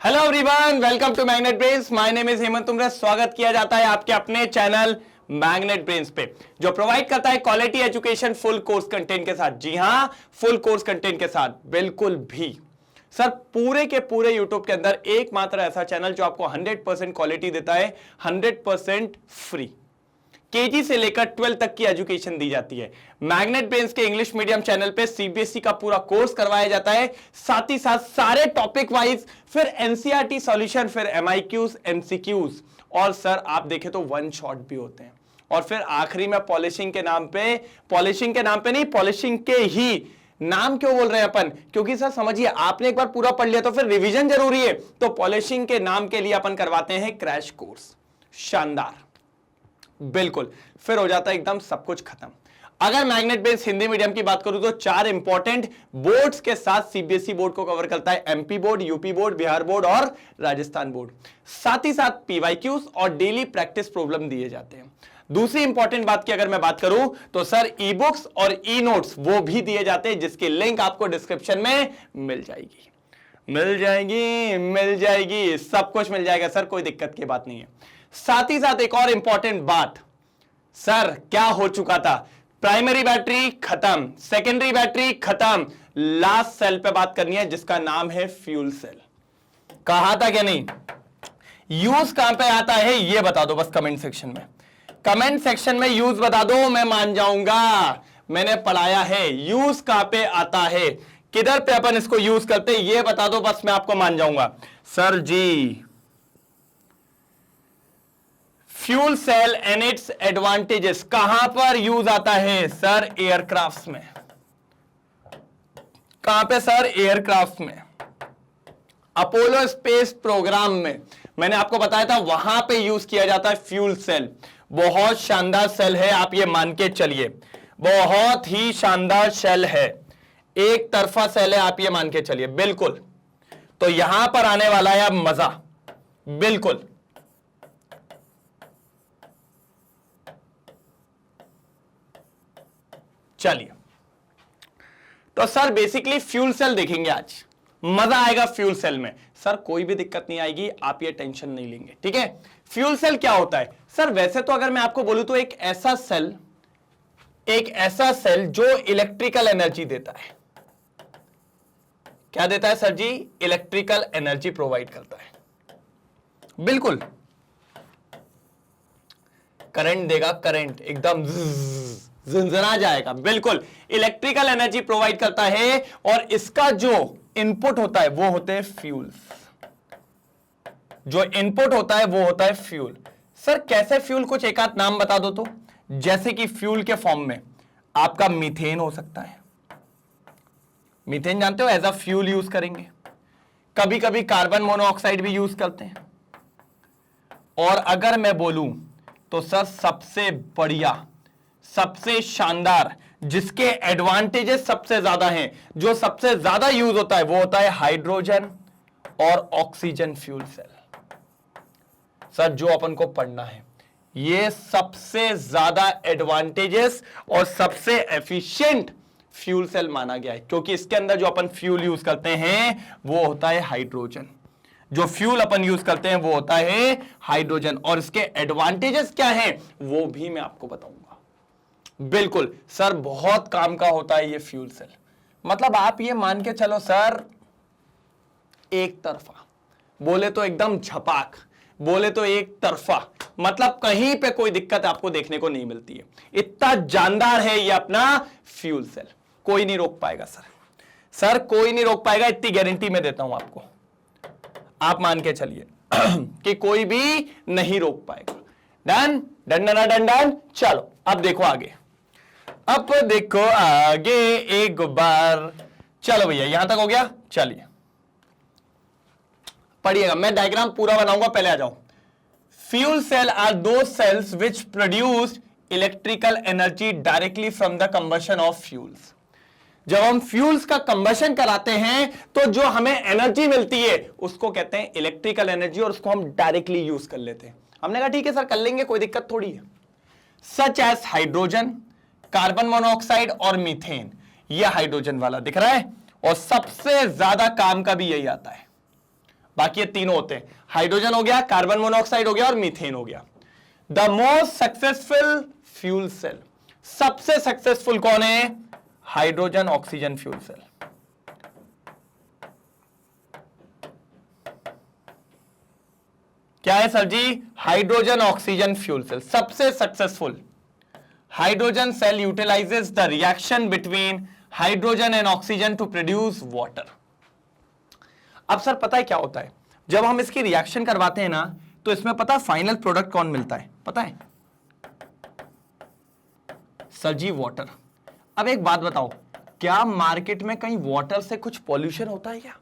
Hello everyone, welcome to magnet brains. My name is Hemant Tumra. स्वागत किया जाता है आपके अपने चैनल मैग्नेट ब्रेन्स पे, जो प्रोवाइड करता है quality education full course content के साथ। जी हां, फुल कोर्स कंटेंट के साथ। बिल्कुल भी सर, पूरे के पूरे यूट्यूब के अंदर एकमात्र ऐसा चैनल जो आपको 100% क्वालिटी देता है, 100% फ्री। केजी से लेकर 12 तक की एजुकेशन दी जाती है। मैग्नेट ब्रेन्स के इंग्लिश मीडियम चैनल पे सीबीएसई का पूरा कोर्स करवाया जाता है, साथ ही साथ सारे टॉपिक वाइज, फिर एनसीईआरटी सॉल्यूशन, फिर एमआईक्यूज, एमसीक्यूज, और सर आप देखें तो वन शॉट भी होते हैं। और फिर आखिरी में पॉलिशिंग के नाम पे नहीं, पॉलिशिंग के ही नाम क्यों बोल रहे हैं अपन, क्योंकि सर समझिए, आपने एक बार पूरा पढ़ लिया तो फिर रिवीजन जरूरी है। तो पॉलिशिंग के नाम के लिए अपन करवाते हैं क्रैश कोर्स। शानदार, बिल्कुल, फिर हो जाता है एकदम सब कुछ खत्म। अगर मैग्नेट ब्रेन्स हिंदी मीडियम की बात करूं तो 4 इंपॉर्टेंट बोर्ड्स के साथ सीबीएसई बोर्ड को कवर करता है। MP board, UP board, Bihar board और राजस्थान बोर्ड। साथ ही साथ पीवाईक्यूज और डेली प्रैक्टिस प्रॉब्लम दिए जाते हैं। दूसरी इंपॉर्टेंट बात की अगर मैं बात करूं तो सर ई बुक्स और ई नोट्स वो भी दिए जाते हैं, जिसकी लिंक आपको डिस्क्रिप्शन में मिल जाएगी, सब कुछ मिल जाएगा सर, कोई दिक्कत की बात नहीं है। साथ ही साथ एक और इंपॉर्टेंट बात, सर क्या हो चुका था, प्राइमरी बैटरी खत्म, सेकेंडरी बैटरी खत्म, लास्ट सेल पे बात करनी है जिसका नाम है फ्यूल सेल। कहा था क्या नहीं? यूज कहां पे आता है ये बता दो बस कमेंट सेक्शन में। कमेंट सेक्शन में यूज बता दो, मैं मान जाऊंगा, मैंने पढ़ाया है। यूज कहां पे आता है, किधर पे अपन इसको यूज करते हैं ये बता दो, बस मैं आपको मान जाऊंगा। Sir ji, fuel cell and its advantages कहां पर यूज आता है? सर एयरक्राफ्ट्स में। कहां पे सर? एयरक्राफ्ट में। अपोलो स्पेस प्रोग्राम में मैंने आपको बताया था, वहां पे यूज किया जाता है फ्यूल सेल। बहुत शानदार सेल है, आप ये मान के चलिए, बहुत ही शानदार सेल है, एक तरफा सेल है, आप ये मान के चलिए। बिल्कुल, तो यहां पर आने वाला है अब मजा। बिल्कुल, चलिए, तो सर बेसिकली फ्यूल सेल देखेंगे आज, मजा आएगा फ्यूल सेल में। सर कोई भी दिक्कत नहीं आएगी, आप ये टेंशन नहीं लेंगे, ठीक है। फ्यूल सेल क्या होता है सर? वैसे तो अगर मैं आपको बोलूं तो एक ऐसा सेल जो इलेक्ट्रिकल एनर्जी देता है। क्या देता है सर जी? इलेक्ट्रिकल एनर्जी प्रोवाइड करता है। बिल्कुल, करंट देगा, करंट एकदम झंझना जाएगा। बिल्कुल, इलेक्ट्रिकल एनर्जी प्रोवाइड करता है, और इसका जो इनपुट होता है वो होते हैं फ्यूल्स। जो इनपुट होता है वो होता है फ्यूल। सर कैसे फ्यूल? कुछ एक आध नाम बता दो तो। जैसे कि फ्यूल के फॉर्म में आपका मीथेन हो सकता है। मीथेन जानते हो, एज अ फ्यूल यूज करेंगे। कभी कभी कार्बन मोनोऑक्साइड भी यूज करते हैं। और अगर मैं बोलूं तो सर सबसे बढ़िया, सबसे शानदार, जिसके एडवांटेजेस सबसे ज्यादा हैं, जो सबसे ज्यादा यूज होता है, वो होता है हाइड्रोजन और ऑक्सीजन फ्यूल सेल। सर जो अपन को पढ़ना है, ये सबसे ज्यादा एडवांटेजेस और सबसे एफिशिएंट फ्यूल सेल माना गया है, क्योंकि इसके अंदर जो अपन फ्यूल यूज करते हैं वो होता है हाइड्रोजन। जो फ्यूल अपन यूज करते हैं वो होता है हाइड्रोजन, और इसके एडवांटेजेस क्या हैं वो भी मैं आपको बताऊंगा। बिल्कुल सर, बहुत काम का होता है ये फ्यूल सेल। मतलब आप ये मान के चलो सर, एक तरफा बोले तो एकदम झपाक, बोले तो एक तरफा, मतलब कहीं पे कोई दिक्कत आपको देखने को नहीं मिलती है। इतना जानदार है ये अपना फ्यूल सेल, कोई नहीं रोक पाएगा सर कोई नहीं रोक पाएगा, इतनी गारंटी मैं देता हूं आपको। आप मान के चलिए कि कोई भी नहीं रोक पाएगा। Done done done done done. चलो अब देखो आगे, अब देखो आगे एक बार। चलो भैया, यहां तक हो गया। चलिए पढ़िएगा, मैं डायग्राम पूरा बनाऊंगा, पहले आ जाओ। फ्यूल सेल आर दो cells which produce electrical energy directly from the combustion of fuels. जब हम फ्यूल्स का कंबशन कराते हैं तो जो हमें एनर्जी मिलती है उसको कहते हैं इलेक्ट्रिकल एनर्जी, और उसको हम डायरेक्टली यूज कर लेते हैं। हमने कहा ठीक है सर, कर लेंगे, कोई दिक्कत थोड़ी है। Such as hydrogen, carbon monoxide और मीथेन। ये हाइड्रोजन वाला दिख रहा है, और सबसे ज्यादा काम का भी यही आता है। बाकी ये तीनों होते हैं, हाइड्रोजन हो गया, कार्बन मोनोऑक्साइड हो गया और मीथेन हो गया। The most successful fuel cell, सबसे सक्सेसफुल कौन है? Hydrogen oxygen fuel cell. क्या है sir ji? Hydrogen oxygen fuel cell सबसे successful. Hydrogen cell utilizes the reaction between hydrogen and oxygen to produce water. अब सर पता है क्या होता है, जब हम इसकी रिएक्शन करवाते हैं ना, तो इसमें पता है फाइनल प्रोडक्ट कौन मिलता है? पता है सर जी, वाटर। अब एक बात बताओ, क्या मार्केट में कहीं वाटर से कुछ पॉल्यूशन होता है क्या?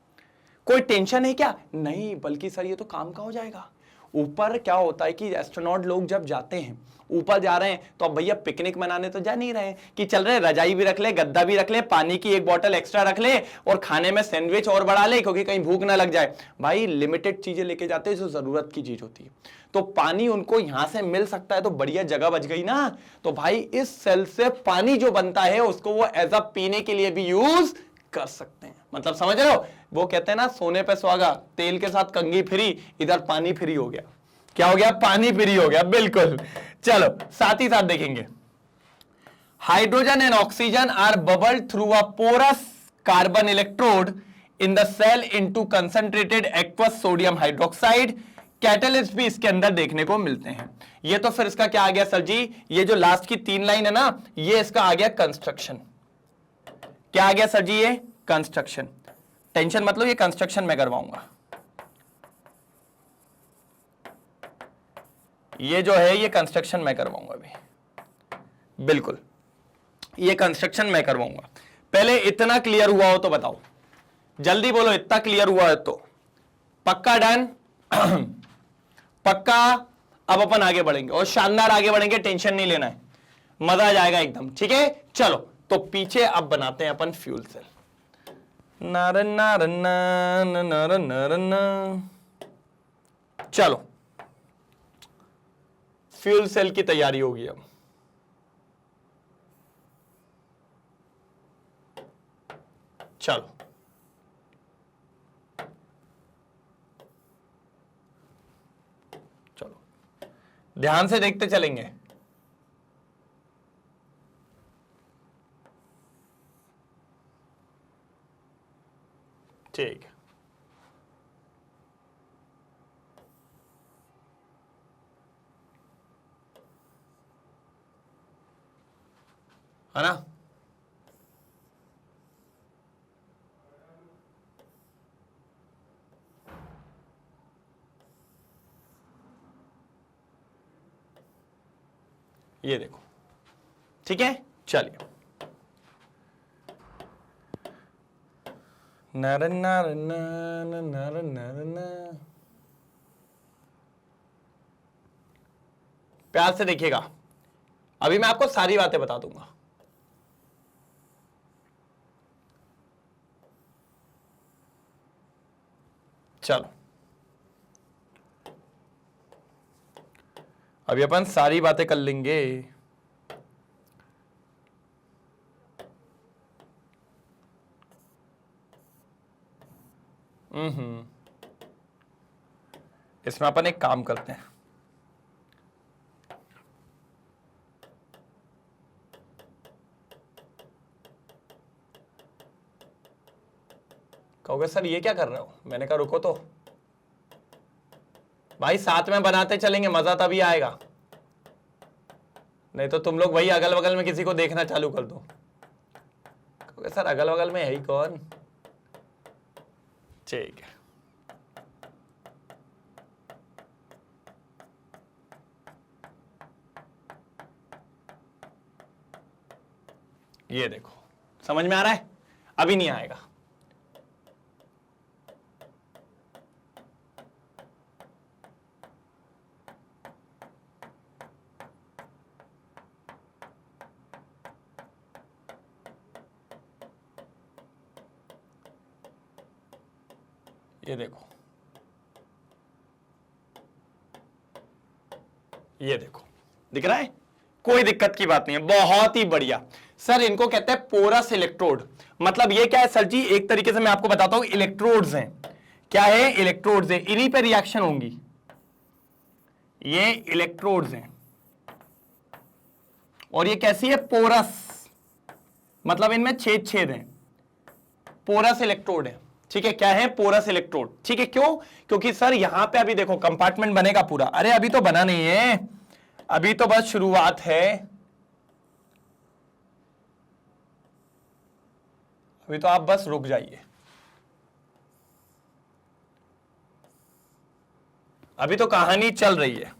कोई टेंशन है क्या? नहीं, बल्कि सर ये तो काम का हो जाएगा। ऊपर क्या होता है कि एस्ट्रोनॉट लोग जब जाते हैं, ऊपर जा रहे हैं, तो अब भैया पिकनिक मनाने तो जा नहीं रहे हैं कि चल रहे रजाई भी रख ले, गद्दा भी रख ले, पानी की एक बोतल एक्स्ट्रा रख ले और खाने में सैंडविच और बढ़ा ले क्योंकि कहीं भूख ना लग जाए। भाई लिमिटेड चीजें लेके जाते हैं जो जरूरत की चीज होती है। तो पानी उनको यहां से मिल सकता है तो बढ़िया जगह बच गई ना। तो भाई इस सेल से पानी जो बनता है उसको वो एज अ पीने के लिए भी यूज कर सकते हैं। मतलब समझ रहे हो, वो कहते हैं ना सोने पे सुहागा, तेल के साथ कंघी फ्री, इधर पानी फ्री हो गया। क्या हो गया? पानी फ्री हो गया, बिल्कुल। चलो साथ ही साथ देखेंगे, hydrogen and oxygen are bubbled through a porous carbon electrode in the cell into concentrated aqueous sodium hydroxide. Catalyst भी इसके अंदर देखने को मिलते हैं। ये तो फिर इसका क्या आ गया सर जी? ये जो लास्ट की 3 लाइन है ना, ये इसका आ गया कंस्ट्रक्शन। क्या आ गया सर जी? ये कंस्ट्रक्शन। टेंशन मतलब ये कंस्ट्रक्शन मैं करवाऊंगा। ये जो है ये कंस्ट्रक्शन मैं करवाऊंगा अभी, बिल्कुल ये कंस्ट्रक्शन मैं करवाऊंगा। पहले इतना क्लियर हुआ हो तो बताओ, जल्दी बोलो, इतना क्लियर हुआ है तो पक्का डन? पक्का। अब अपन आगे बढ़ेंगे और शानदार आगे बढ़ेंगे, टेंशन नहीं लेना है, मजा आ जाएगा एकदम। ठीक है, चलो तो पीछे अब बनाते हैं अपन फ्यूल सेल। नारन नारन नारन नारन नारन। चलो फ्यूल सेल की तैयारी होगी अब। चलो चलो ध्यान से देखते चलेंगे। ठीक है ना? ये देखो, ठीक है, चलिए। नारन नारन नारन नारन नारन। प्यार से देखिएगा, अभी मैं आपको सारी बातें बता दूंगा। चलो अभी अपन सारी बातें कर लेंगे। इसमें अपन एक काम करते हैं, कहोगे सर ये क्या कर रहे हो? मैंने कहा रुको तो भाई, साथ में बनाते चलेंगे, मजा तभी आएगा। नहीं तो तुम लोग वही अगल बगल में किसी को देखना चालू कर दो, कहोगे सर अगल बगल में है ही कौन। ठीक है, ये देखो समझ में आ रहा है? अभी नहीं आएगा। ये देखो, ये देखो, दिख रहा है? कोई दिक्कत की बात नहीं है, बहुत ही बढ़िया। सर इनको कहते हैं पोरस इलेक्ट्रोड। मतलब ये क्या है सर जी? एक तरीके से मैं आपको बताता हूं, इलेक्ट्रोड्स हैं। क्या है? इलेक्ट्रोड्स है, इन्हीं पे रिएक्शन होंगी। ये इलेक्ट्रोड्स हैं और ये कैसी है? पोरस, मतलब इनमें छेद छेद हैं, पोरस इलेक्ट्रोड है। ठीक है, क्या है? Porous electrode. ठीक है, क्यों? क्योंकि सर यहां पे अभी देखो कंपार्टमेंट बनेगा पूरा। अरे अभी तो बना नहीं है, अभी तो बस शुरुआत है, अभी तो आप बस रुक जाइए, अभी तो कहानी चल रही है।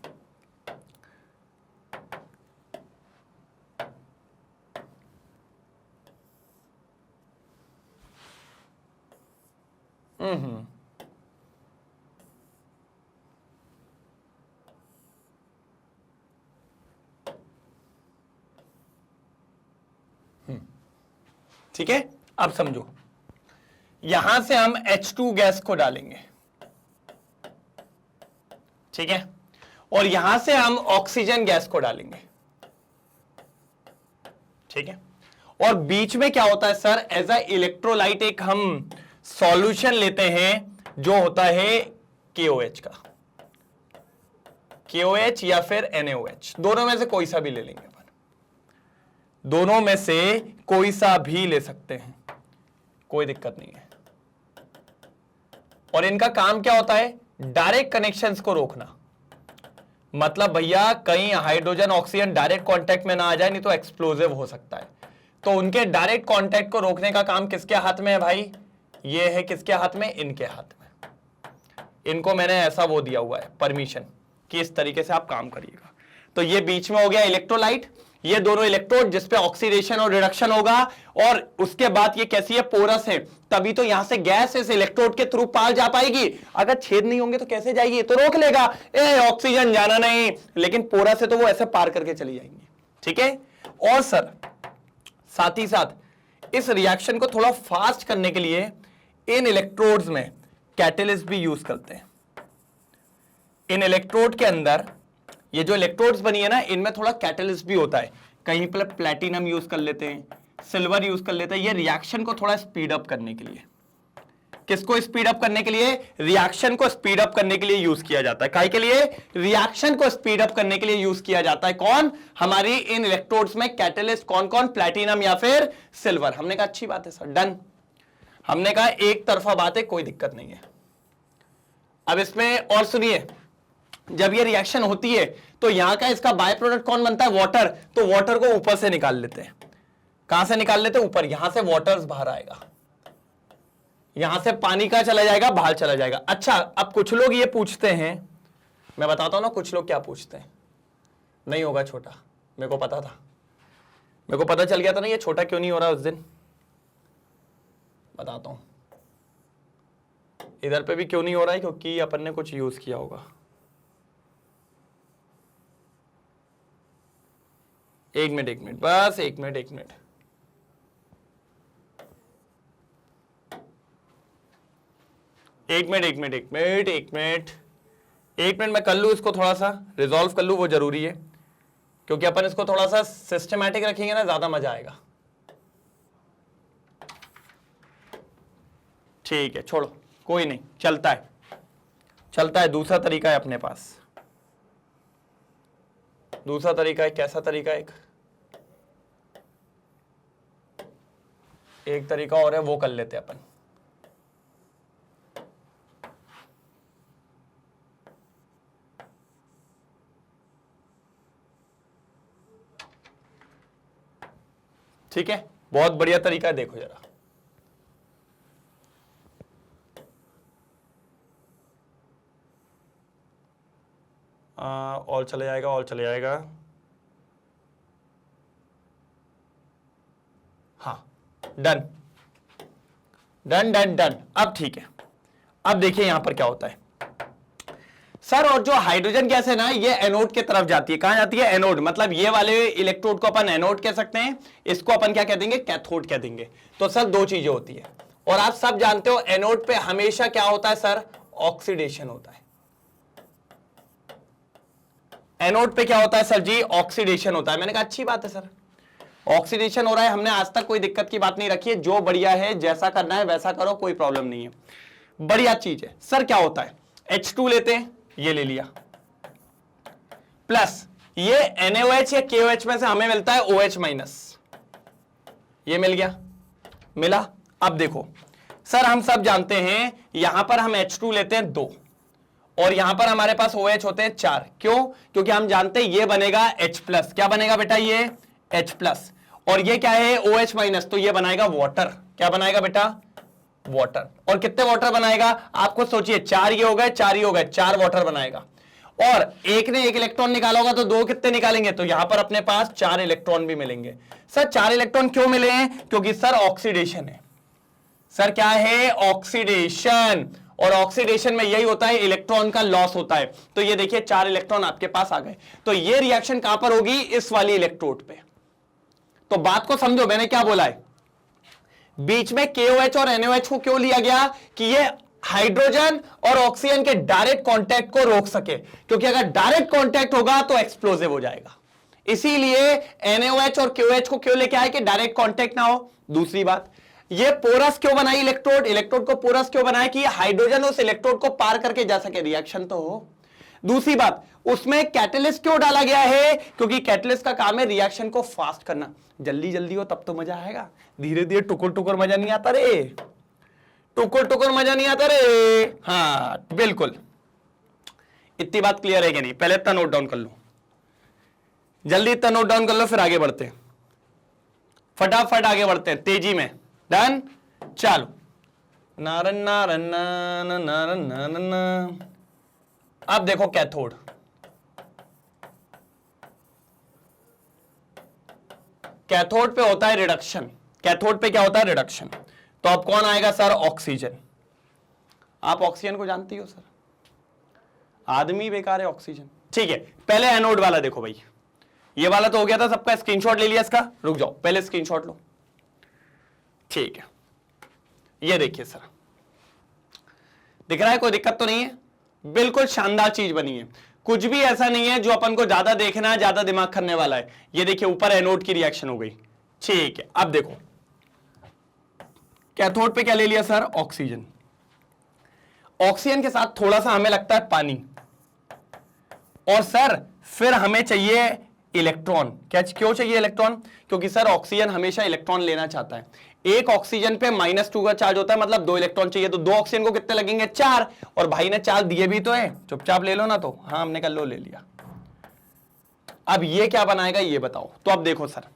ठीक है, अब समझो, यहां से हम H2 गैस को डालेंगे, ठीक है, और यहां से हम ऑक्सीजन गैस को डालेंगे, ठीक है, और बीच में क्या होता है सर? एज अ इलेक्ट्रोलाइट एक हम सॉल्यूशन लेते हैं जो होता है KOH का, KOH या फिर NaOH, दोनों में से कोई सा भी ले लेंगे अपन, दोनों में से कोई सा भी ले सकते हैं, कोई दिक्कत नहीं है। और इनका काम क्या होता है? डायरेक्ट कनेक्शंस को रोकना, मतलब भैया कहीं हाइड्रोजन ऑक्सीजन डायरेक्ट कांटेक्ट में ना आ जाए, नहीं तो एक्सप्लोजिव हो सकता है। तो उनके डायरेक्ट कांटेक्ट को रोकने का काम किसके हाथ में है भाई? ये है किसके हाथ में? इनके हाथ में। इनको मैंने ऐसा वो दिया हुआ है परमिशन कि इस तरीके से आप काम करिएगा। तो ये बीच में हो गया इलेक्ट्रोलाइट, ये दोनों इलेक्ट्रोड जिसपे ऑक्सीडेशन और रिडक्शन होगा, और उसके बाद ये कैसी है? पोरस है, तभी तो यहां से गैस इस इलेक्ट्रोड के थ्रू पार जा पाएगी। अगर छेद नहीं होंगे तो कैसे जाएगी? तो रोक लेगा, ऑक्सीजन जाना नहीं, लेकिन पोरस है तो वो ऐसे पार करके चली जाएंगी। ठीक है, और सर साथ ही साथ इस रिएक्शन को थोड़ा फास्ट करने के लिए इन इलेक्ट्रोड्स में कैटलिस्ट भी यूज करते हैं। इन इलेक्ट्रोड के अंदर ये जो इलेक्ट्रोड्स बनी है ना, इनमें थोड़ा कैटलिस्ट भी होता है। कहीं पर प्लेटिनम यूज कर लेते हैं, सिल्वर यूज कर लेते हैं, ये रिएक्शन को थोड़ा स्पीड अप करने के लिए। किसको स्पीड अप करने के लिए? रिएक्शन को स्पीड अप करने के लिए यूज किया जाता है। काहे के लिए? रिएक्शन को स्पीड अप करने के लिए यूज किया जाता है। कौन? हमारी इन इलेक्ट्रोड्स में कैटलिस्ट कौन कौन? प्लेटिनम या फिर सिल्वर। हमने कहा अच्छी बात है सर, डन। हमने कहा एक तरफा बात है, कोई दिक्कत नहीं है। अब इसमें और सुनिए, जब ये रिएक्शन होती है तो यहां का इसका बाय प्रोडक्ट कौन बनता है? वाटर। तो वाटर को ऊपर से निकाल लेते हैं। कहां से निकाल लेते हैं? ऊपर। यहां से वाटर बाहर आएगा, यहां से पानी का चला जाएगा, बाहर चला जाएगा। अच्छा, अब कुछ लोग ये पूछते हैं, मैं बताता हूं ना कुछ लोग क्या पूछते हैं। नहीं होगा छोटा, मेरे को पता था, मेरे को पता चल गया था ना ये छोटा क्यों नहीं हो रहा उस दिन। बताता हूं इधर पे भी क्यों नहीं हो रहा है, क्योंकि अपन ने कुछ यूज किया होगा। एक मिनट बस, एक मिनट एक मिनट मैं कर लूँ इसको, थोड़ा सा रिजॉल्व कर लूँ, वो जरूरी है, क्योंकि अपन इसको थोड़ा सा सिस्टमैटिक रखेंगे ना, ज्यादा मजा आएगा। ठीक है, छोड़ो, कोई नहीं, चलता है। दूसरा तरीका है अपने पास, दूसरा तरीका है। कैसा तरीका है? एक तरीका और है, वो कर लेते हैं अपन। ठीक है, बहुत बढ़िया तरीका है, देखो जरा। और चले जाएगा। हाँ, डन। अब ठीक है, अब देखिए यहां पर क्या होता है सर। और जो हाइड्रोजन गैस है ना, ये एनोड की तरफ जाती है। कहां जाती है? एनोड। मतलब ये वाले इलेक्ट्रोड को अपन एनोड कह सकते हैं, इसको अपन क्या कह देंगे? कैथोड कह देंगे। तो सर दो चीजें होती है, और आप सब जानते हो एनोड पे हमेशा क्या होता है सर? ऑक्सीडेशन होता है। एनोड पे क्या होता है सर जी? ऑक्सीडेशन होता है। मैंने कहा अच्छी बात है सर, ऑक्सीडेशन हो रहा है, हमने आज तक कोई दिक्कत की बात नहीं रखी है। जो बढ़िया है, जैसा करना है वैसा करो, कोई प्रॉब्लम नहीं है। बढ़िया चीज है सर। क्या होता है, H2 लेते हैं, ये ले लिया, प्लस ये NaOH या KOH में से हमें मिलता है OH माइनस, ये मिल गया, मिला। अब देखो सर, हम सब जानते हैं यहां पर हम H2 लेते हैं 2 और यहां पर हमारे पास OH होते हैं 4। क्यों? क्योंकि हम जानते हैं ये बनेगा H+। क्या बनेगा बेटा? ये H+। और ये क्या है? OH माइनस, तो ये बनाएगा वाटर। क्या बनाएगा बेटा? वाटर। और कितने वाटर बनाएगा? आप खुद सोचिए, 4 ये हो गए, 4 ये हो गए, 4 वाटर बनाएगा। और एक ने 1 इलेक्ट्रॉन निकाला होगा तो 2 कितने निकालेंगे? तो यहां पर अपने पास 4 इलेक्ट्रॉन भी मिलेंगे। सर 4 इलेक्ट्रॉन क्यों मिले हैं? क्योंकि सर ऑक्सीडेशन है। सर क्या है? ऑक्सीडेशन। और ऑक्सीडेशन में यही होता है, इलेक्ट्रॉन का लॉस होता है। तो ये देखिए 4 इलेक्ट्रॉन आपके पास आ गए। तो ये रिएक्शन कहां पर होगी? इस वाली इलेक्ट्रोड पे। तो बात को समझो, मैंने क्या बोला है, बीच में KOH और NaOH को क्यों लिया गया? कि ये हाइड्रोजन और ऑक्सीजन के डायरेक्ट कांटेक्ट को रोक सके, क्योंकि अगर डायरेक्ट कांटेक्ट होगा तो एक्सप्लोसिव हो जाएगा। इसीलिए NaOH और KOH को क्यों लेके आए? कि डायरेक्ट कांटेक्ट ना हो। दूसरी बात, ये पोरस क्यों बनाई इलेक्ट्रोड? इलेक्ट्रोड को पोरस क्यों बनाया? कि हाइड्रोजन उस इलेक्ट्रोड को पार करके जा सके, रिएक्शन तो हो। दूसरी बात, उसमें कैटलिस्ट क्यों डाला गया है? क्योंकि कैटलिस्ट का काम है रिएक्शन को फास्ट करना। जल्दी जल्दी हो तब तो मजा आएगा, धीरे धीरे टुकुर टुकुर मजा नहीं आता रे, टुकुर टुकुर मजा नहीं आता रे। हाँ बिल्कुल, इतनी बात क्लियर है कि नहीं? पहले इतना नोट डाउन कर लो, जल्दी इतना नोट डाउन कर लो, फिर आगे बढ़ते हैं, फटाफट आगे बढ़ते हैं तेजी में। डन, चलो। नारन नारन नारन नारन नारन। अब देखो कैथोड, कैथोड पे होता है रिडक्शन। कैथोड पे क्या होता है? रिडक्शन। तो अब कौन आएगा सर? ऑक्सीजन। आप ऑक्सीजन को जानती हो सर? आदमी बेकार है ऑक्सीजन। ठीक है, पहले एनोड वाला देखो भाई, ये वाला तो हो गया था सबका, स्क्रीनशॉट ले लिया इसका। रुक जाओ, पहले स्क्रीनशॉट लो। ठीक है, ये देखिए सर, दिख रहा है? कोई दिक्कत तो नहीं है? बिल्कुल शानदार चीज बनी है, कुछ भी ऐसा नहीं है जो अपन को ज्यादा देखना है, ज्यादा दिमाग करने वाला है। ये देखिए ऊपर एनोड की रिएक्शन हो गई। ठीक है, अब देखो कैथोड पे क्या ले लिया सर? ऑक्सीजन। ऑक्सीजन के साथ थोड़ा सा हमें लगता है पानी, और सर फिर हमें चाहिए इलेक्ट्रॉन। क्यों चाहिए इलेक्ट्रॉन? क्योंकि सर ऑक्सीजन हमेशा इलेक्ट्रॉन लेना चाहता है। एक ऑक्सीजन पे -2 का चार्ज होता है, मतलब 2 इलेक्ट्रॉन चाहिए। तो 2 ऑक्सीजन को कितने लगेंगे? 4। और भाई ने 4 दिए भी तो है, चुपचाप ले लो ना। तो हाँ, हमने कहा लो, ले लिया। अब ये क्या बनाएगा ये बताओ। तो अब देखो सर,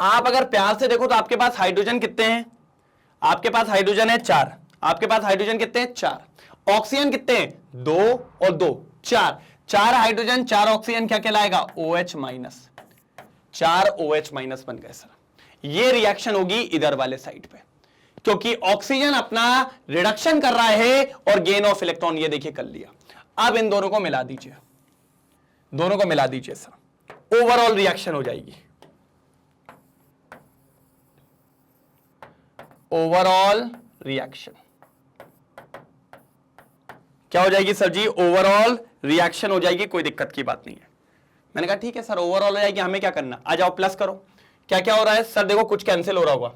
आप अगर प्यार से देखो तो आपके पास हाइड्रोजन कितने हैं? आपके पास हाइड्रोजन है 4। आपके पास हाइड्रोजन कितने हैं? 4। ऑक्सीजन कितने हैं? 2 और 2, 4। 4 हाइड्रोजन 4 ऑक्सीजन क्या कहलाएगा? OH minus. 4 OH माइनस बन गए सर। ये रिएक्शन होगी इधर वाले साइड पे, क्योंकि ऑक्सीजन अपना रिडक्शन कर रहा है और गेन ऑफ इलेक्ट्रॉन, ये देखिए कर लिया। अब इन दोनों को मिला दीजिए, दोनों को मिला दीजिए सर, ओवरऑल रिएक्शन हो जाएगी। ओवरऑल रिएक्शन क्या हो जाएगी सर जी? ओवरऑल रिएक्शन हो जाएगी, कोई दिक्कत की बात नहीं है। मैंने कहा ठीक है सर, ओवरऑल हो जाएगी, हमें क्या करना? आ जाओ प्लस करो। क्या क्या हो रहा है सर? देखो कुछ कैंसिल हो रहा होगा,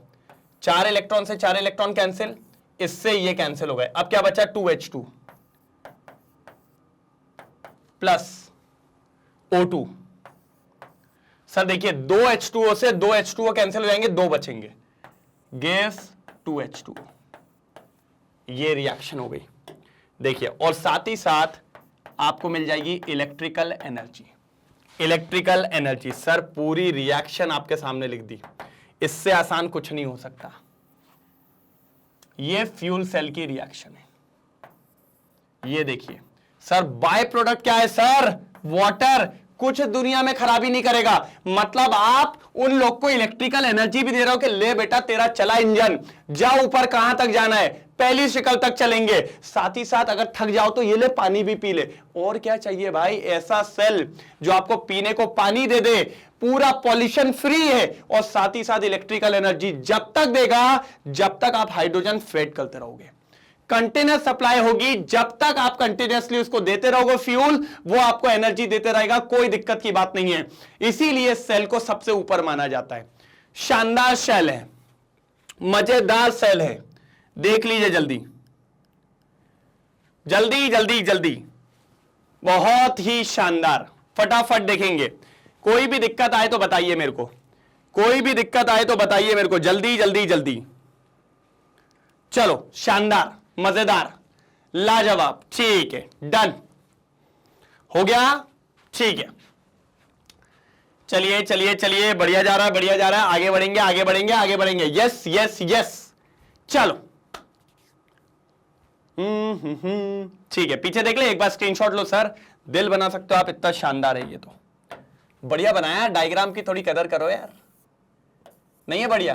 4 इलेक्ट्रॉन से 4 इलेक्ट्रॉन कैंसिल, इससे ये कैंसिल हो गए। अब क्या बचा? 2H2 plus O2। सर देखिए 2H2O से 2H2O कैंसिल हो जाएंगे, 2 बचेंगे, गैस 2H2O। ये रिएक्शन हो गई देखिए, और साथ ही साथ आपको मिल जाएगी electrical energy. Electrical energy sir, पूरी रिएक्शन आपके सामने लिख दी, इससे आसान कुछ नहीं हो सकता। ये फ्यूल सेल की रिएक्शन है। ये देखिए सर, बाय प्रोडक्ट क्या है सर? वाटर। कुछ दुनिया में खराबी नहीं करेगा, मतलब आप उन लोग को इलेक्ट्रिकल एनर्जी भी दे रहे हो कि ले बेटा तेरा चला इंजन, जा ऊपर, कहां तक जाना है? पहली शिकल तक चलेंगे। साथ ही साथ अगर थक जाओ तो ये ले पानी भी पी ले। और क्या चाहिए भाई? ऐसा सेल जो आपको पीने को पानी दे दे, पूरा पॉल्यूशन फ्री है, और साथ ही साथ इलेक्ट्रिकल एनर्जी जब तक देगा जब तक आप हाइड्रोजन फेड करते रहोगे। कंटिन्यूस सप्लाई होगी, जब तक आप कंटिन्यूसली उसको देते रहोगे फ्यूल, वो आपको एनर्जी देते रहेगा, कोई दिक्कत की बात नहीं है। इसीलिए सेल को सबसे ऊपर माना जाता है। शानदार सेल है, मजेदार सेल है। देख लीजिए जल्दी जल्दी जल्दी जल्दी, बहुत ही शानदार, फटाफट देखेंगे। कोई भी दिक्कत आए तो बताइए मेरे को, कोई भी दिक्कत आए तो बताइए मेरे को, जल्दी जल्दी जल्दी। चलो शानदार, मजेदार, लाजवाब, ठीक है, डन हो गया, ठीक है। चलिए चलिए चलिए, बढ़िया जा रहा है, बढ़िया जा रहा है, आगे बढ़ेंगे आगे बढ़ेंगे आगे बढ़ेंगे, यस यस यस, चलो। ठीक है, पीछे देख ले एक बार, स्क्रीनशॉट लो सर, दिल बना सकते हो आप, इतना शानदार है ये तो, बढ़िया बनाया। डायग्राम की थोड़ी कदर करो यार, नहीं है बढ़िया?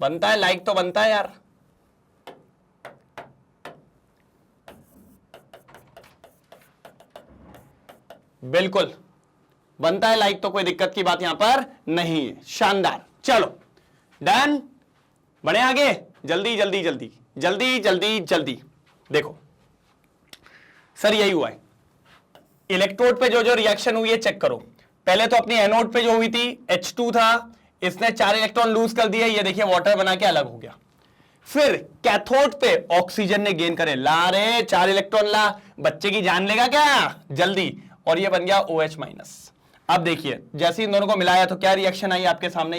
बनता है, लाइक तो बनता है यार। बिल्कुल बनता है लाइक, तो कोई दिक्कत की बात यहां पर नहीं है। शानदार, चलो डन, बढ़े आगे, जल्दी जल्दी जल्दी जल्दी जल्दी जल्दी। देखो सर यही हुआ है, इलेक्ट्रोड पे जो जो रिएक्शन हुई है चेक करो। पहले तो अपनी एनोड पे जो हुई थी H2 था, इसने 4 इलेक्ट्रॉन लूज कर दिए, ये देखिए वाटर बना के अलग हो गया। फिर कैथोड पे ऑक्सीजन ने गेन करे, ला रे 4 इलेक्ट्रॉन ला, बच्चे की जान लेगा क्या जल्दी, और ये बन गया OH-। अब देखिए जैसे इन दोनों को मिलाया तो क्या रिएक्शन आई आपके सामने,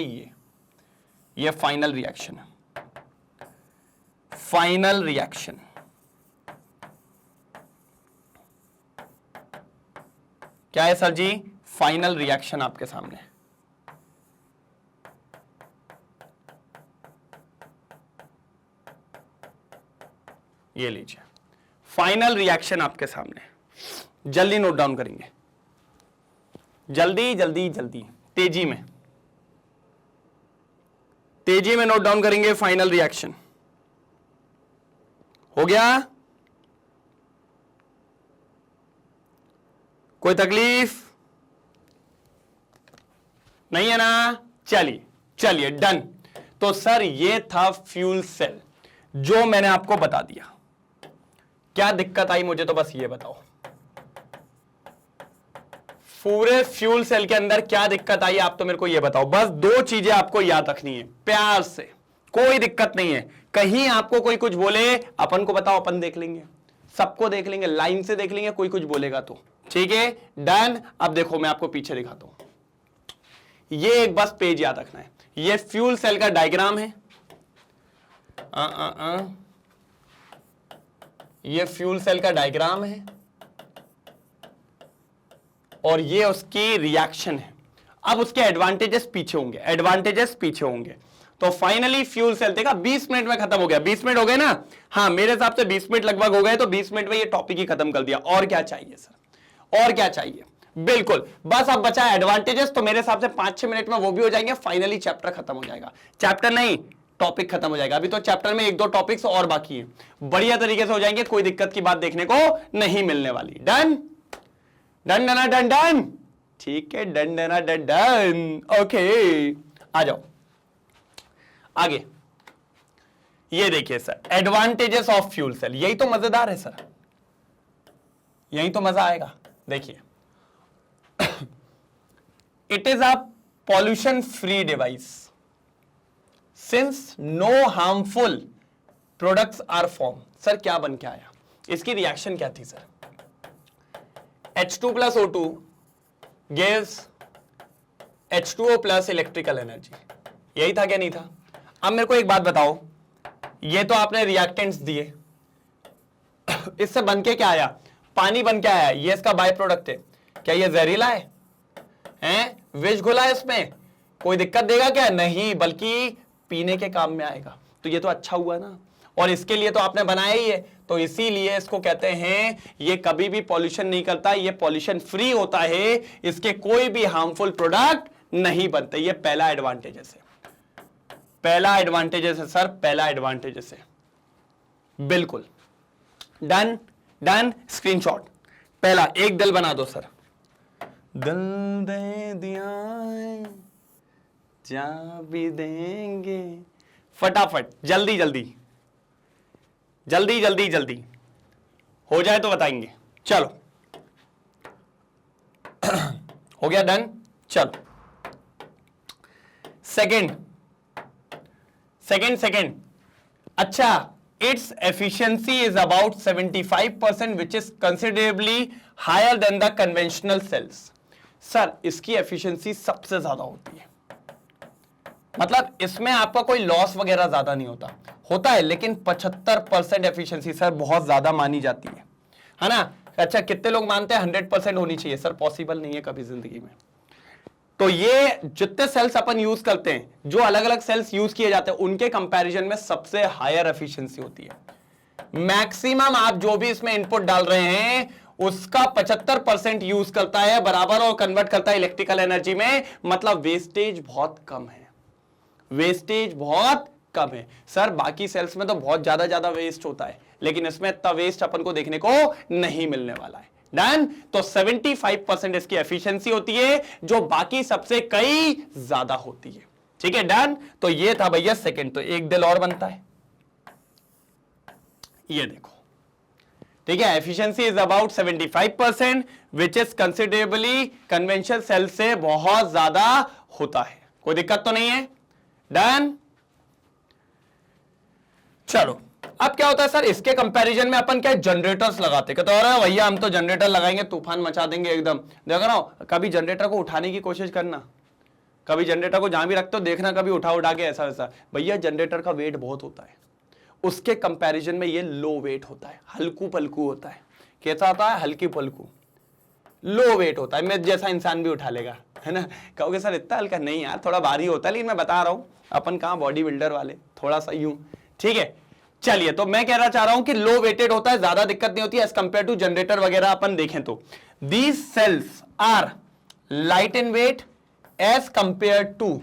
ये फाइनल रिएक्शन है, फाइनल रिएक्शन। क्या है सर जी? फाइनल रिएक्शन आपके सामने। ये लीजिए फाइनल रिएक्शन आपके सामने, जल्दी नोट डाउन करेंगे, जल्दी जल्दी जल्दी, तेजी में नोट डाउन करेंगे। फाइनल रिएक्शन हो गया, कोई तकलीफ नहीं है ना? चलिए चलिए डन। तो सर ये था फ्यूल सेल जो मैंने आपको बता दिया। क्या दिक्कत आई मुझे तो बस ये बताओ, पूरे फ्यूल सेल के अंदर क्या दिक्कत आई आप तो मेरे को ये बताओ। बस 2 चीजें आपको याद रखनी है प्यार से, कोई दिक्कत नहीं है। कहीं आपको कोई कुछ बोले, अपन को बताओ, अपन देख लेंगे, सबको देख लेंगे, लाइन से देख लेंगे, कोई कुछ बोलेगा तो ठीक है, डन। अब देखो मैं आपको पीछे दिखाता हूं, ये एक बस पेज याद रखना है, ये फ्यूल सेल का डायग्राम है। ये फ्यूल सेल का डायग्राम है और ये उसकी रिएक्शन है। अब उसके एडवांटेजेस पीछे होंगे, एडवांटेजेस पीछे होंगे। तो फाइनली फ्यूल सेल देखा 20 मिनट में खत्म हो गया। 20 मिनट हो गए ना? हाँ मेरे हिसाब से 20 मिनट लगभग हो गए, तो 20 मिनट में ये टॉपिक ही खत्म कर दिया। और क्या चाहिए सर, और क्या चाहिए? बिल्कुल, बस अब बचा एडवांटेजेस, तो मेरे हिसाब से 5-6 मिनट में वो भी हो जाएंगे, फाइनली चैप्टर खत्म हो जाएगा। चैप्टर नहीं, टॉपिक खत्म हो जाएगा। अभी तो चैप्टर में 1-2 टॉपिक्स और बाकी हैं, बढ़िया तरीके से हो जाएंगे, कोई दिक्कत की बात देखने को नहीं मिलने वाली। Done done done done done, ठीक है, done done done done, okay. आ जाओ आगे। ये देखिए sir, advantages of fuel cell, यही तो मजेदार है सर, यही तो मजा आएगा। देखिए it is a pollution free device since no harmful products are form. Sir क्या बन के आया, इसकी रिएक्शन क्या थी sir? H2 plus O2 gives H2O plus electrical energy, यही था क्या नहीं था? अब मेरे को एक बात बताओ, ये तो आपने रिएक्टेंट्स दिए, इससे बन के क्या आया? पानी बन के आया, ये इसका बाय प्रोडक्ट है। क्या ये जहरीला है? विष घुला है इसमें, कोई दिक्कत देगा क्या? नहीं, बल्कि पीने के काम में आएगा। तो ये तो अच्छा हुआ ना, और इसके लिए तो आपने बनाया ही है, तो इसीलिए इसको कहते हैं ये कभी भी पॉल्यूशन नहीं करता, ये पॉल्यूशन फ्री होता है, इसके कोई भी हार्मफुल प्रोडक्ट नहीं बनते। ये पहला एडवांटेजेस है, पहला एडवांटेजेस है सर, पहला एडवांटेजेस है। बिल्कुल डन डन, स्क्रीनशॉट। पहला एक दिल बना दो सर, दिल दे दिया जा भी देंगे, फटाफट, जल्दी जल्दी जल्दी जल्दी जल्दी हो जाए तो बताएंगे। चलो हो गया डन, चलो सेकेंड, अच्छा, its efficiency is about 75% which is considerably higher than the conventional cells. Sir इसकी एफिशिएंसी सबसे ज्यादा होती है, मतलब इसमें आपका कोई लॉस वगैरह ज्यादा नहीं होता है, लेकिन 75% एफिशिएंसी सर बहुत ज्यादा मानी जाती है ना। अच्छा, कितने लोग मानते हैं 100% होनी चाहिए? सर पॉसिबल नहीं है कभी जिंदगी में। तो ये जितने सेल्स अपन यूज करते हैं, जो अलग अलग सेल्स यूज किए जाते हैं, उनके कंपैरिजन में सबसे हायर एफिशिएंसी होती है। मैक्सिमम आप जो भी इसमें इनपुट डाल रहे हैं उसका 75% यूज करता है बराबर, और कन्वर्ट करता है इलेक्ट्रिकल एनर्जी में, मतलब वेस्टेज बहुत कम है, वेस्टेज बहुत कम है। सर बाकी सेल्स में तो बहुत ज्यादा वेस्ट होता है, लेकिन इसमें इतना वेस्ट अपन को देखने को नहीं मिलने वाला है। डन। तो 75% इसकी एफिशिएंसी होती है, जो बाकी सबसे कई ज्यादा होती है। ठीक है, डन। तो ये था भैया सेकंड। तो एक दिल और बनता है, ये देखो, ठीक है, efficiency is about 75% which is considerably conventional cell से बहुत ज्यादा होता है। कोई दिक्कत तो नहीं है? डन। चलो, अब क्या होता है सर, इसके कंपैरिजन में अपन क्या जनरेटर्स लगाते, कहते हैं भैया हम तो जनरेटर लगाएंगे, तूफान मचा देंगे एकदम। देख रहा हूं, कभी जनरेटर को उठाने की कोशिश करना, कभी जनरेटर को जहां भी रखते हो देखना, कभी उठा के ऐसा वैसा। भैया जनरेटर का वेट बहुत होता है, उसके कंपैरिजन में ये लो वेट होता है, हल्कू पलकू होता है। कैसा होता है? हल्की पलकू, लो वेट होता है। मैं जैसा इंसान भी उठा लेगा, है ना। कहोगे सर इतना हल्का? नहीं यार, थोड़ा भारी होता है, लेकिन मैं बता रहा हूं अपन कहां बॉडी बिल्डर वाले, थोड़ा सा यूं। ठीक है, चलिए, तो मैं कहना चाह रहा हूं कि लो वेटेड होता है, ज्यादा दिक्कत नहीं होती एज कंपेयर टू जनरेटर वगैरह अपन देखें तो। These cells are light in weight as compare to,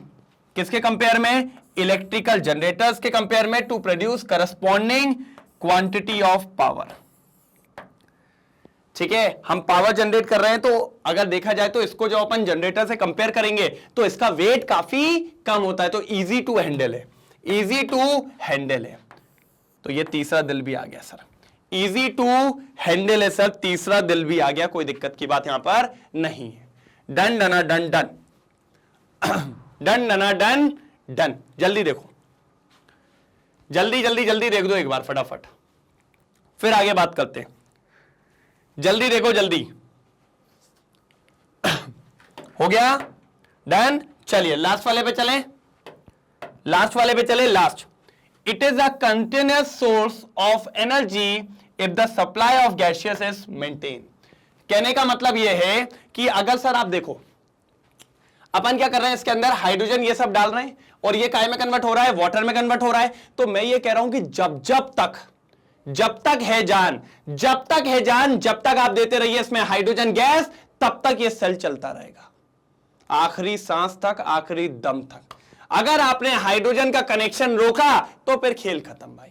किसके कंपेयर में? इलेक्ट्रिकल जनरेटर्स के कंपेयर में, to produce corresponding quantity of power. ठीक है, हम पावर जनरेट कर रहे हैं, तो अगर देखा जाए तो इसको जो अपन जनरेटर से कंपेयर करेंगे तो इसका वेट काफी कम होता है, तो इजी टू हैंडल है, इजी टू हैंडल है। तो ये तीसरा दिल भी आ गया सर, इजी टू हैंडल है सर, तीसरा दिल भी आ गया, कोई दिक्कत की बात यहां पर नहीं है। डन डना डन डन डन डना डन डन। जल्दी देखो, जल्दी जल्दी जल्दी देख दो एक बार फटाफट, फिर आगे बात करते हैं। जल्दी देखो, जल्दी हो गया? डन। चलिए लास्ट वाले पे चलें, लास्ट वाले पे चले, last. It is a continuous source of energy if the supply of gaseous is maintain. कहने का मतलब यह है कि अगर सर आप देखो, अपन क्या कर रहे हैं, इसके अंदर हाइड्रोजन ये सब डाल रहे हैं, और ये काय में कन्वर्ट हो रहा है? वाटर में कन्वर्ट हो रहा है। तो मैं ये कह रहा हूं कि जब तक है जान, जब तक आप देते रहिए इसमें हाइड्रोजन गैस, तब तक ये सेल चलता रहेगा, आखिरी सांस तक, आखिरी दम तक। अगर आपने हाइड्रोजन का कनेक्शन रोका तो फिर खेल खत्म भाई।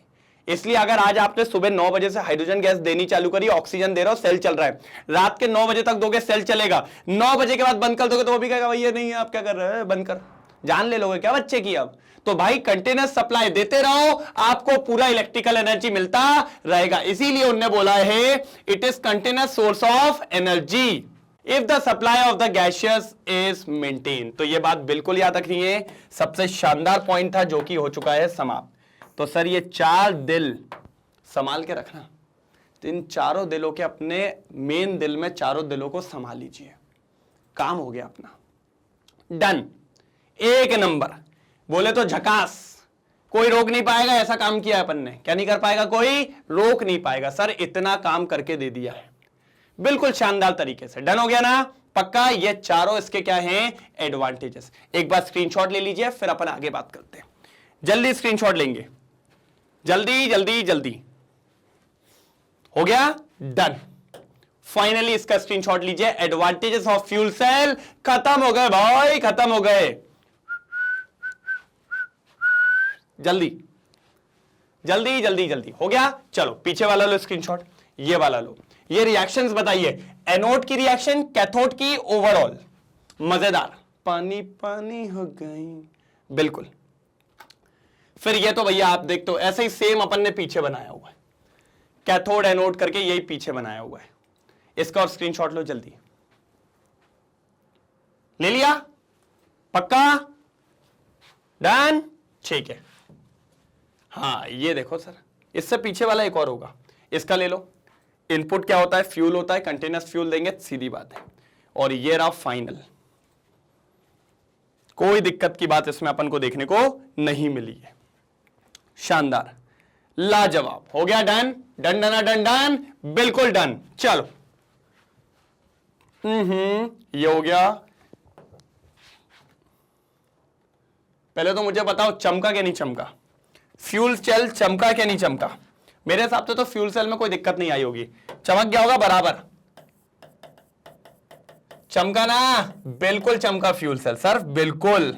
इसलिए अगर आज आपने सुबह 9 बजे से हाइड्रोजन गैस देनी चालू करी, ऑक्सीजन दे रहा हो, सेल चल रहा है, रात के 9 बजे तक दोगे, सेल चलेगा। 9 बजे के बाद बंद कर दोगे तो वो भी कहेगा भैया नहीं, आप क्या कर रहे हैं, बंद कर, जान ले लोगे क्या बच्चे की अब? तो भाई कंटिन्यूअस सप्लाई देते रहो, आपको पूरा इलेक्ट्रिकल एनर्जी मिलता रहेगा। इसीलिए उन्होंने बोला है it is continuous source of energy if the supply of the gaseous is maintain. तो ये बात बिल्कुल याद रखनी है, सबसे शानदार पॉइंट था जो कि हो चुका है समाप्त। तो सर ये 4 दिल संभाल के रखना, तो इन चारों दिलों के, अपने मेन दिल में चारों दिलों को संभाल लीजिए, काम हो गया अपना। डन, एक नंबर, बोले तो झकास, कोई रोक नहीं पाएगा, ऐसा काम किया अपन ने। क्या नहीं कर पाएगा? कोई रोक नहीं पाएगा। सर इतना काम करके दे दिया है, बिल्कुल शानदार तरीके से। डन हो गया ना? पक्का? ये चारों इसके क्या हैं? एडवांटेजेस। एक बार स्क्रीनशॉट ले लीजिए, फिर अपन आगे बात करते हैं। जल्दी स्क्रीनशॉट लेंगे, जल्दी जल्दी जल्दी। हो गया? डन। फाइनली इसका स्क्रीनशॉट लीजिए। एडवांटेजेस ऑफ फ्यूल सेल खत्म हो गए भाई, खत्म हो गए। जल्दी जल्दी जल्दी जल्दी। हो गया? चलो पीछे वाला लो स्क्रीनशॉट, ये वाला लो। ये रिएक्शंस बताइए, एनोड की रिएक्शन, कैथोड की, ओवरऑल मजेदार। पानी पानी हो गई, बिल्कुल। फिर ये तो भैया आप देखते हो ऐसे ही सेम अपन ने पीछे बनाया हुआ है, कैथोड एनोड करके यही पीछे बनाया हुआ है। इसका और स्क्रीनशॉट लो जल्दी। ले लिया? पक्का? डन, ठीक है। हाँ ये देखो सर, इससे पीछे वाला एक और होगा, इसका ले लो। इनपुट क्या होता है? फ्यूल होता है, कंटिन्यूअस फ्यूल देंगे, सीधी बात है। और ये रहा फाइनल। कोई दिक्कत की बात इसमें अपन को देखने को नहीं मिली है। शानदार, लाजवाब, हो गया done. Done done done done, बिल्कुल डन। चलो ये हो गया। पहले तो मुझे बताओ चमका क्या नहीं चमका? फ्यूल सेल चमका क्या नहीं चमका? मेरे हिसाब से तो फ्यूल सेल में कोई दिक्कत नहीं आई होगी। चमक गया होगा बराबर? चमका ना? बिल्कुल चमका फ्यूल सेल सर, बिल्कुल।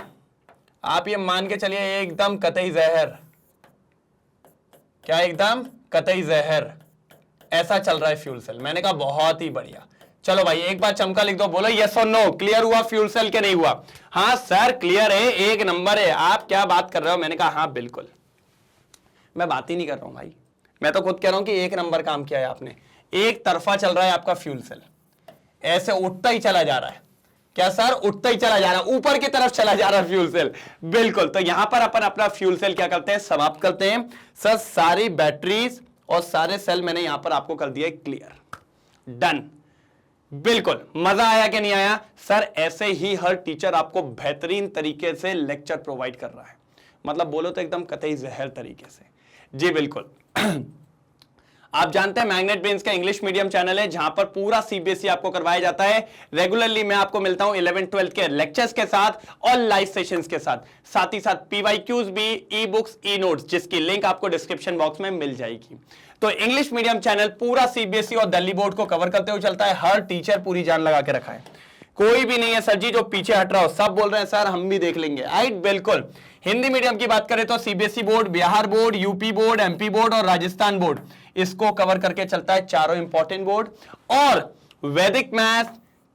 आप ये मान के चलिए एकदम कतई जहर। क्या एकदम कतई जहर? ऐसा चल रहा है फ्यूल सेल। मैंने कहा बहुत ही बढ़िया। चलो भाई एक बार चमका लिख दो, बोलो यस और नो, क्लियर हुआ फ्यूल सेल के नहीं हुआ? हाँ सर क्लियर है, एक नंबर है। आप क्या बात कर रहे हो? मैंने कहा हाँ बिल्कुल। मैं बात ही नहीं कर रहा हूं भाई, मैं तो खुद कह रहा हूं कि एक नंबर काम किया है आपने। एक तरफा चल रहा है आपका फ्यूल सेल, ऐसे उठता ही चला जा रहा है। क्या सर? उठता ही चला जा रहा है, ऊपर की तरफ चला जा रहा है फ्यूल सेल, बिल्कुल। तो यहां पर अपन अपना फ्यूल सेल क्या करते हैं? समाप्त करते हैं। सर सारी बैटरीज और सारे सेल मैंने यहां पर आपको कर दिया क्लियर, डन। बिल्कुल। मजा आया कि नहीं आया? सर ऐसे ही हर टीचर आपको बेहतरीन तरीके से लेक्चर प्रोवाइड कर रहा है, मतलब बोलो तो एकदम कतई जहर तरीके से। जी बिल्कुल। आप जानते हैं मैग्नेट ब्रेन्स का इंग्लिश मीडियम चैनल है जहां पर पूरा सीबीएसई आपको करवाया जाता है। रेगुलरली मैं आपको मिलता हूं 11-12 के लेक्चर्स के साथ और लाइव सेशंस के साथ ही साथ पीवाईक्यूज भी, ई बुक्स, ई नोट्स, जिसकी लिंक आपको डिस्क्रिप्शन बॉक्स में मिल जाएगी। तो इंग्लिश मीडियम चैनल पूरा सीबीएसई और दिल्ली बोर्ड को कवर करते हुए चलता है। हर टीचर पूरी जान लगा के रखा है, कोई भी नहीं है सर जी जो पीछे हट रहा हो। सब बोल रहे हैं सर हम भी देख लेंगे, राइट? बिल्कुल। हिंदी मीडियम की बात करें तो CBSE board, Bihar board, UP board, MP board और राजस्थान बोर्ड, इसको कवर करके चलता है चारों इंपॉर्टेंट बोर्ड। और वैदिक मैथ,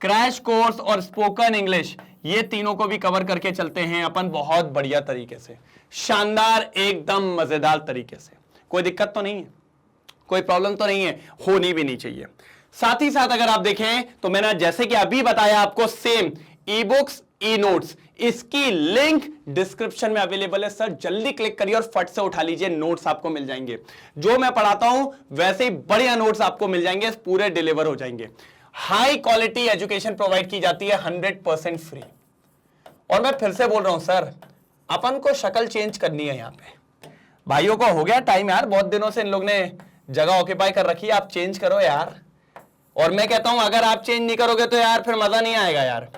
क्रैश कोर्स और स्पोकन इंग्लिश, ये तीनों को भी कवर करके चलते हैं अपन बहुत बढ़िया तरीके से, शानदार, एकदम मजेदार तरीके से। कोई दिक्कत तो नहीं है, कोई प्रॉब्लम तो नहीं है, होनी भी नहीं चाहिए। साथ ही साथ अगर आप देखें तो मैंने जैसे कि अभी बताया आपको, same e books, e notes, इसकी लिंक डिस्क्रिप्शन में अवेलेबल है। सर जल्दी क्लिक करिए और फट से उठा लीजिए, नोट्स आपको मिल जाएंगे। जो मैं पढ़ाता हूं वैसे ही बढ़िया नोट्स आपको मिल जाएंगे, पूरे डिलीवर हो जाएंगे। हाई क्वालिटी एजुकेशन प्रोवाइड की जाती है, 100% फ्री। और मैं फिर से बोल रहा हूं सर, अपन को शक्ल चेंज करनी है। यहां पे भाइयों को हो गया टाइम यार, बहुत दिनों से इन लोग ने जगह ऑक्यूपाई कर रखी है, आप चेंज करो यार। और मैं कहता हूं अगर आप चेंज नहीं करोगे तो यार फिर मजा नहीं आएगा यार,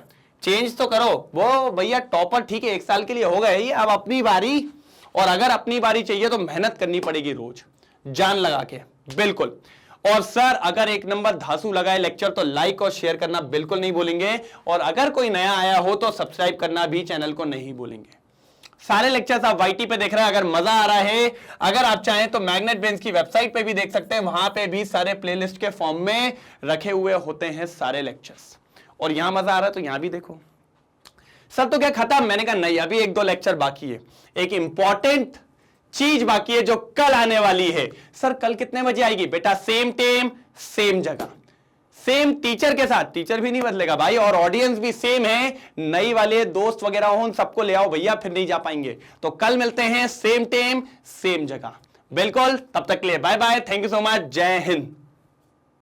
चेंज तो करो। वो भैया टॉपर ठीक है 1 साल के लिए हो गए ही, अब अपनी बारी। और अगर अपनी बारी चाहिए तो मेहनत करनी पड़ेगी रोज, जान लगा के, बिल्कुल। और सर अगर 1 नंबर धांसू लगाए लेक्चर तो लाइक और शेयर करना बिल्कुल नहीं भूलेंगे। और अगर कोई नया आया हो तो सब्सक्राइब करना भी चैनल को नहीं भूलेंगे। सारे लेक्चर्स आप वाईटी पे देख रहे हैं, अगर मजा आ रहा है, अगर आप चाहें तो मैग्नेट ब्रेन्स की वेबसाइट पे भी देख सकते हैं, वहां पे भी सारे प्लेलिस्ट के फॉर्म में रखे हुए होते हैं सारे लेक्चर्स। और यहां मजा आ रहा है तो यहां भी देखो। सर तो क्या खत्म? मैंने कहा नहीं, अभी 1-2 लेक्चर बाकी है, एक इंपॉर्टेंट चीज बाकी है जो कल आने वाली है। सर कल कितने बजे आएगी? बेटा सेम टाइम सेम जगह, सेम टीचर के साथ। टीचर भी नहीं बदलेगा भाई, और ऑडियंस भी सेम है। नई वाले दोस्त वगैरह हो उन सबको ले आओ भैया, फिर नहीं जा पाएंगे। तो कल मिलते हैं सेम टाइम सेम जगह, बिल्कुल। तब तक के लिए bye bye, thank you so much, जय हिंद।